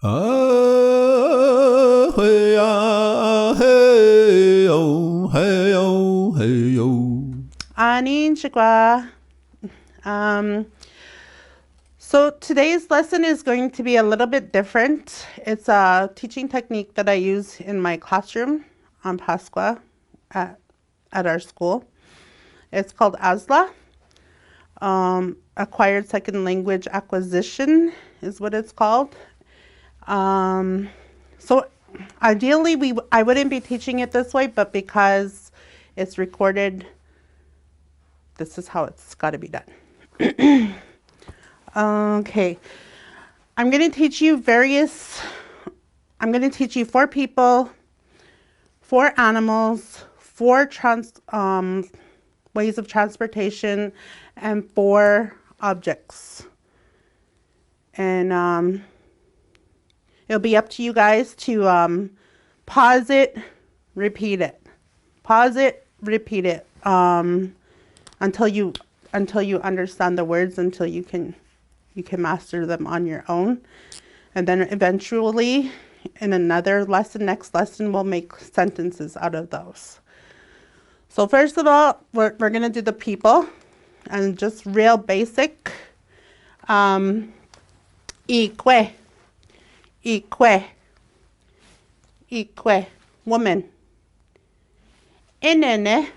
Ah, hey, ah, hey, oh, hey, oh, hey, oh. Anishinaabemowin. So today's lesson is going to be a little bit different. It's a teaching technique that I use in my classroom on Pasqua at our school. It's called ASLA. Acquired Second Language Acquisition is what it's called. So ideally I wouldn't be teaching it this way, but because it's recorded, this is how it's got to be done. Okay, I'm going to teach you four people, four animals, four ways of transportation, and four objects. And it'll be up to you guys to pause it, repeat it. Pause it, repeat it until you understand the words, until you can master them on your own. And then eventually in another lesson, next lesson, we'll make sentences out of those. So first of all, we're going to do the people, and just real basic. Ique, woman. Inene,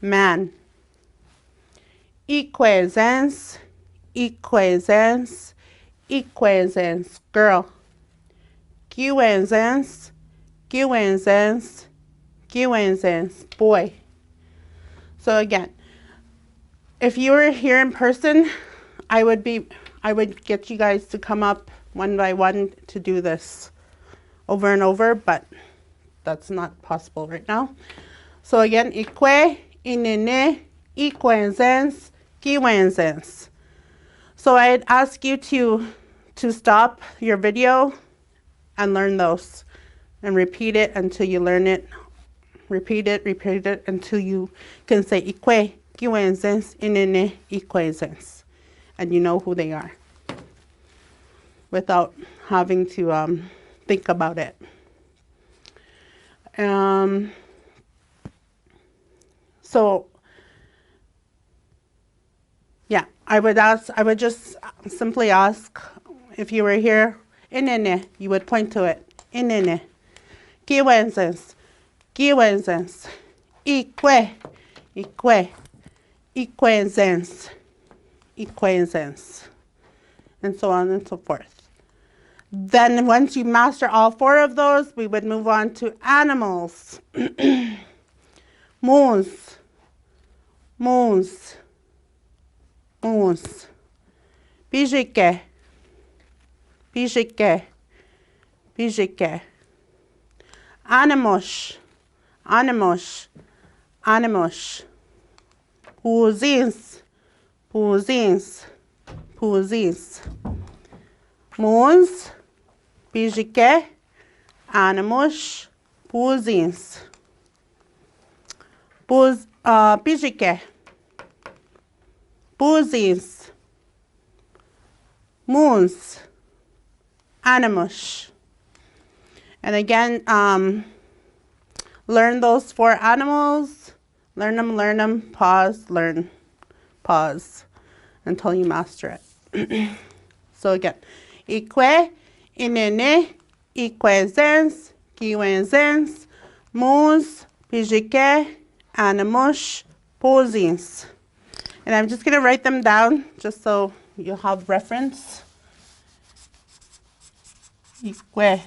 man. Equesens, girl. Guenzens, boy. So again, if you were here in person, I would get you guys to come up one by one to do this over and over, but that's not possible right now. So again, ique, inene, equenzens, giwenzens. So I'd ask you to stop your video and learn those and repeat it until you learn it. Repeat it until you can say ique, giwenzens, inene, equenzens, and you know who they are without having to think about it. So yeah, I would just simply ask, if you were here, inene, you would point to it. Inene. Giwenzens. Ique. Equenzens. And so on and so forth. Then once you master all four of those, we would move on to animals. Moose. Bijike. Animos. Puzins. Moons. Bijike. Animos. Puzins. Bijike. Puzins. Moons. Animos. And again, learn those four animals. Learn them, pause, learn, pause, until you master it. So again, ique, inene, equezens, giwenzens, moons, bijike, animos, posins. And I'm just going to write them down just so you'll have reference. Ique.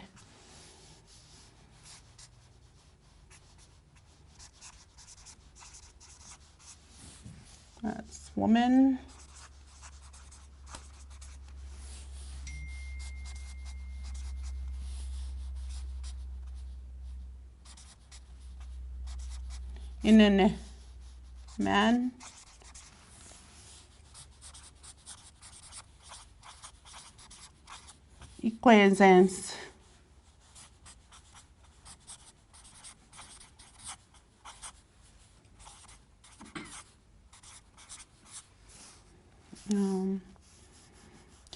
That's woman. Inene, man. Equezens.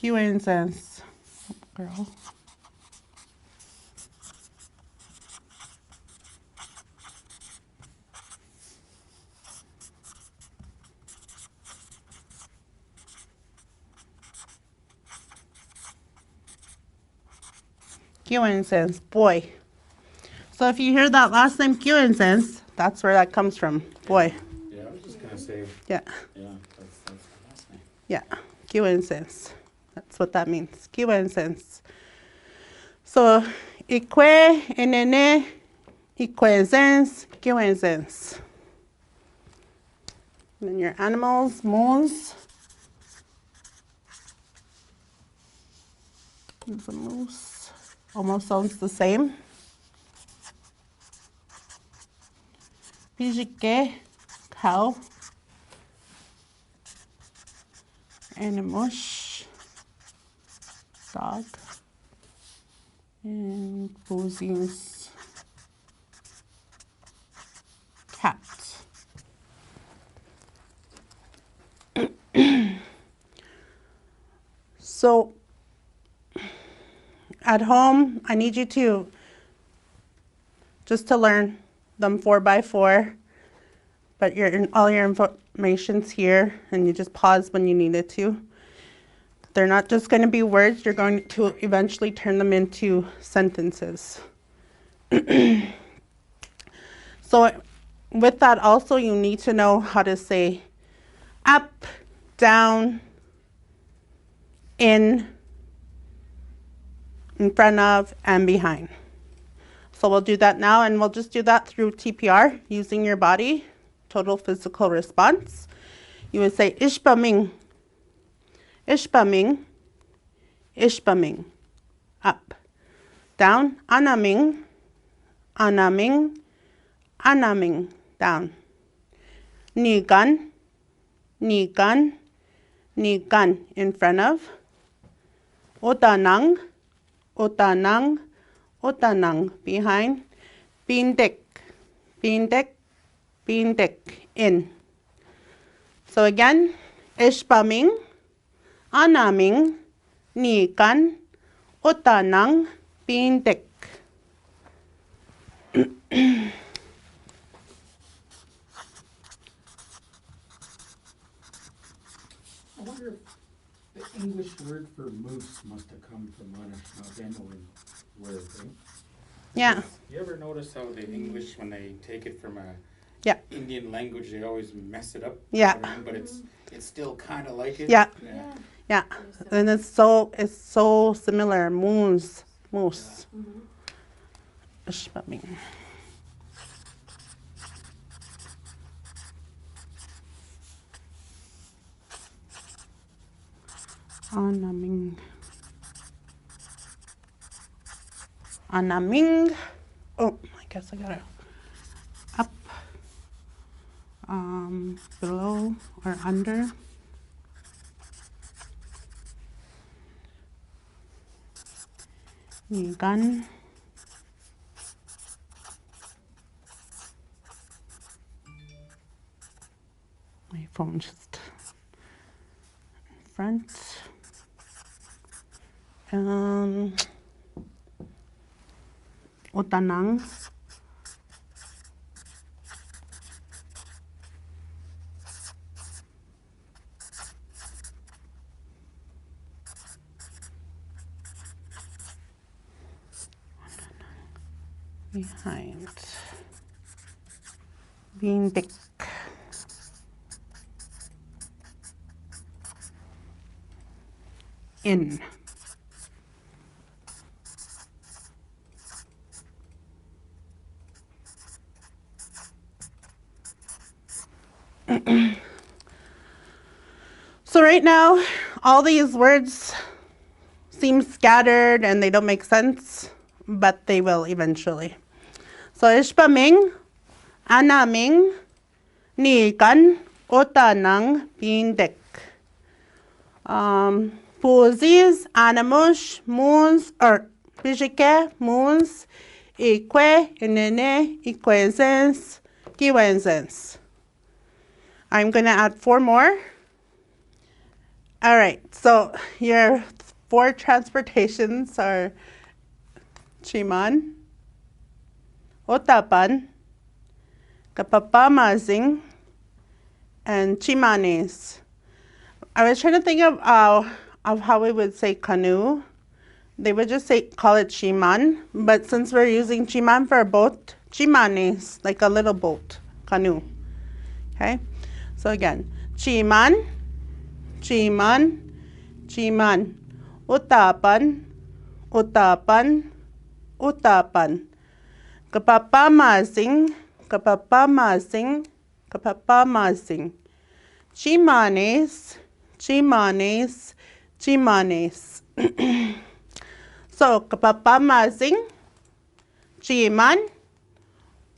Coincidence, girl. Coincidence, boy. So if you hear that last name, coincidence, that's where that comes from, boy. Yeah, I was just gonna say. Yeah. Yeah, that's the last name. Yeah, coincidence. That's what that means, coincidence. So, ique, enene, coincidence, coincidence. And then your animals, moose. There's a moose. Almost sounds the same. Pijique, cow. Animush, dog. And Boozy's cat. So at home, I need you to just to learn them 4x4, but all your information's here, and you just pause when you need it to. They're not just going to be words, you're going to eventually turn them into sentences. So with that also, you need to know how to say up, down, in front of, and behind. So we'll do that now, and we'll just do that through TPR, using your body, total physical response. You would say ishpaming, ishpaming, ishpaming, up. Down, anaming, anaming, anaming, down. Nigan, nigan, nigan, in front of. Otanang, otanang, otanang, behind. Bindek, bindek, bindek, in. So again, ishpaming, anaming, nikan, otanang, bindek. I wonder if the English word for moose must have come from Anishinaabemowin word, eh? Yeah. You ever notice how the English, when they take it from a Yeah. Indian language, they always mess it up? Yeah. You know what I mean? But it's still kind of like it. Yeah. Yeah. Yeah, and it's so similar. Moose. Ishpaming. Anaming. Anaming. Oh, I guess I gotta up, below or under. Gun. My phone just in front. Otanang. Behind. Being big. In. So right now, all these words seem scattered and they don't make sense, but they will eventually. So ishpaming, anaming, nikan, otanang, bindek. Puzis, animush, moons, or pijike, moons, ique, inene, iquezens, kiwenzens. I'm going to add 4 more. All right, so your 4 transportations are Chiman, Otapan, Kapapamazing, and Chimanes. I was trying to think of how we would say canoe. They would just call it Chiman, but since we're using Chiman for a boat, Chimanes, like a little boat, canoe. Okay, so again, Chiman, Chiman, Chiman, Utapan, Utapan, Utapan, Kapapamazing, Kapapamazing, Kapapamazing, Chimanes, Chimanes, Chimanes. So, Kapapamazing, Chiman,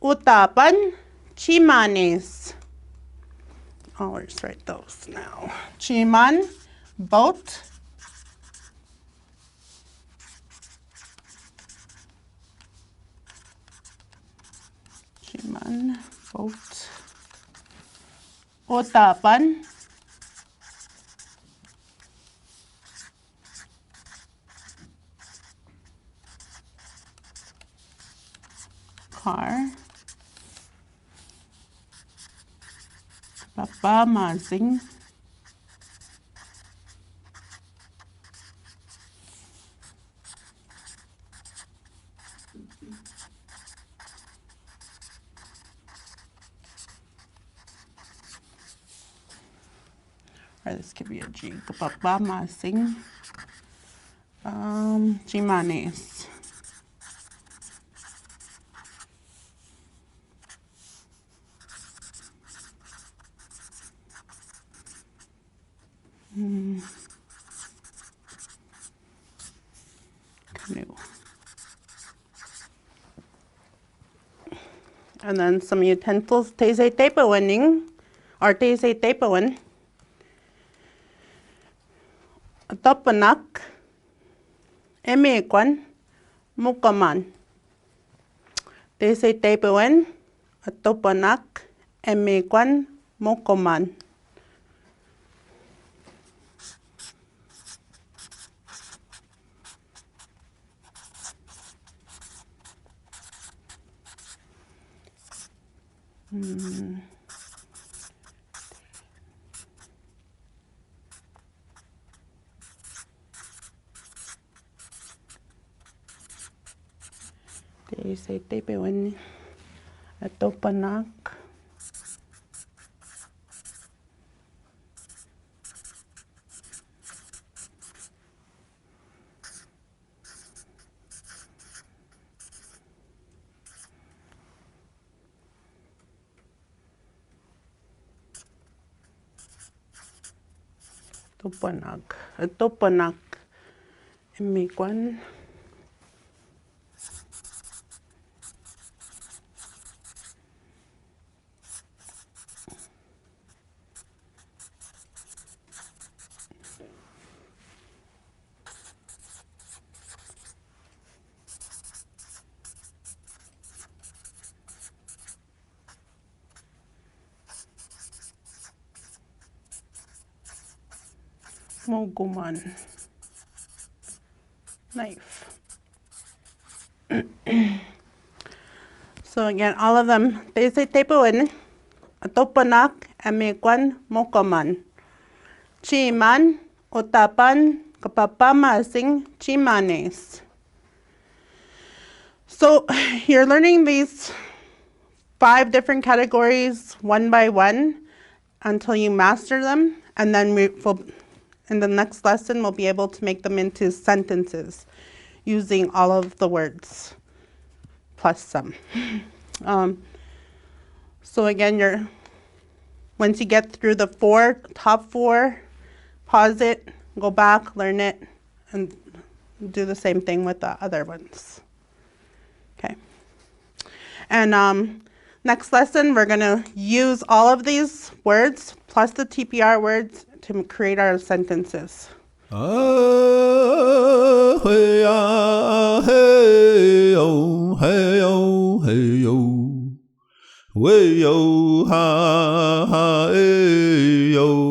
Utapan, Chimanes. Oh, let's write those now. Chiman, boat. Chiman, boat. Utapan, car. Kapapamazing, or this could be a G. Kapapamazing, Chimanes. Canoe. And then some utensils, tese tapawin, or tese tapawin. Topanak, emekwan, mukaman. Tese tapawin, topanak, emekwan, mukaman. Tese tapawin, topanak. Topanak, emekwan. Moguman, knife. So again, all of them, tese tapawin, topanak, emekwan, mokaman. Chiman, Otapan, Kapapamazing, Chimanes. So you're learning these 5 different categories one by one until you master them, and then in the next lesson we'll be able to make them into sentences using all of the words plus some. So again, once you get through the top four, pause it, go back, learn it, and do the same thing with the other ones. Okay. And next lesson, we're going to use all of these words plus the TPR words to create our sentences. Ah, hey, ah, hey, oh, hey, oh, hey, oh. Way, oh, ha, ha, hey, oh.